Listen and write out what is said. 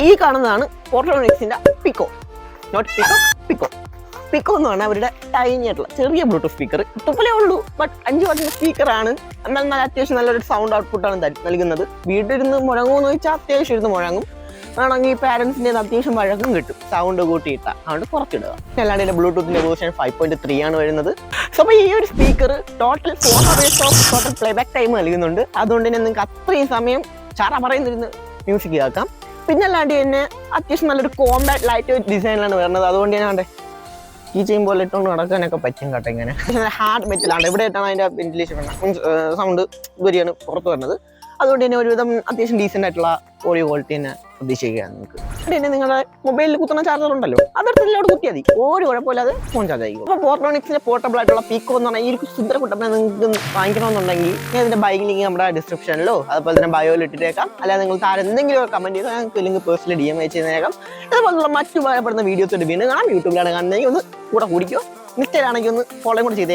ഈ കാണുന്നതാണ് പോർട്രോണിക്സിന്റെ പിക്കോ, നോട്ട് പിക്കോ, പിക്കോ. പിക്കോ എന്ന് പറഞ്ഞാൽ അവരുടെ ടൈനി ആയിട്ടുള്ള ചെറിയ ബ്ലൂടൂത്ത് സ്പീക്കർ. തുപ്പലേ ഉള്ളൂ, ബട്ട് 5 വാട്ടിന്റെ സ്പീക്കറാണ്. എന്നാൽ നല്ല അത്യാവശ്യം നല്ലൊരു സൗണ്ട് ഔട്ട്പുട്ടാണ് നൽകുന്നത്. വീട്ടിലിരുന്ന് മുഴങ്ങുമെന്ന് ചോദിച്ചാൽ അത്യാവശ്യം ഇരുന്ന് മുഴങ്ങും. ആണെങ്കിൽ പാരൻസിൻ്റെ അത്യാവശ്യം വഴക്കും കിട്ടും സൗണ്ട് കൂട്ടിയിട്ട, അതുകൊണ്ട് കുറച്ചിടുക. അല്ലാണ്ട് ഇതിന്റെ ബ്ലൂടൂത്തിന്റെ വേർഷൻ 5.3 ആണ് വരുന്നത്. സോ അപ്പോൾ ഈ ഒരു speaker total 4 hours of total playback time നൽകുന്നുണ്ട്. അതുകൊണ്ട് തന്നെ നിങ്ങൾക്ക് അത്രയും സമയം ചാറ പറയുന്നിരുന്ന് മ്യൂസിക് കേൾക്കാം. പിന്നെ അല്ലാണ്ട് തന്നെ അത്യാവശ്യം നല്ലൊരു കോമ്പാക്ട് ലൈറ്റ് ഡിസൈനിലാണ് വരുന്നത്. അതുകൊണ്ട് തന്നെ ഈ ചെയ്യുമ്പോൾ ഇട്ടുകൊണ്ട് നടക്കാനൊക്കെ പറ്റും കേട്ടോ. ഇങ്ങനെ ഹാർഡ് മെറ്റലാണ്. എവിടെയായിട്ടാണ് അതിന്റെ വെന്റിലേഷൻ സൗണ്ട് വരികയാണ് പുറത്ത് വരുന്നത്. അതുകൊണ്ട് തന്നെ ഒരുവിധം അത്യാവശ്യം ഡീസെന്റ് ആയിട്ടുള്ള ഓഡിയോ ക്വാളിറ്റി തന്നെ പ്രതീക്ഷിക്കുകയാണ് നിങ്ങൾക്ക്. പിന്നെ നിങ്ങളുടെ മൊബൈലിൽ കുത്തുന്ന ചാർജർ ഉണ്ടല്ലോ, അതെടുത്തിലോട്ട് കുത്തിയാൽ മതി, ഒരു കുഴപ്പമില്ലാതെ ഫോൺ ചാർജ് ആയിരിക്കും. അപ്പോൾ പോർട്രോണിക്സിന്റെ പോർട്ടബിൾ ആയിട്ടുള്ള പിക്കോ എന്ന് പറഞ്ഞാൽ ഈ ഒരു സുന്ദര കുട്ടപ്പനെ നിങ്ങൾക്ക് വാങ്ങിക്കണമെന്നുണ്ടെങ്കിൽ ഞാൻ ഇതിന്റെ ബൈക്ക് ലിങ്ക് നമ്മുടെ ഡിസ്ക്രിപ്ഷനിലോ അതുപോലെ തന്നെ ബയോയിൽ ഇട്ടിട്ടേക്കാം. അല്ലാതെ നിങ്ങൾ താരം എന്തെങ്കിലും കമന്റ് ചെയ്താൽ ഞങ്ങൾക്ക് ലിങ്ക് പേഴ്സണലി DM ചെയ്യുന്നേക്കാം. അതുപോലുള്ള മറ്റു ഉപകാരപ്പെടുന്ന വീഡിയോസ് വീണ്ടും കാണാം. യൂട്യൂബിലാണ് കാണുന്നതെങ്കിൽ ഒന്ന് കൂടെ കൂടിക്കോ. ഇൻസ്റ്റയിലാണെങ്കിൽ ഒന്ന് ഫോളോ കൂടെ ചെയ്തേ.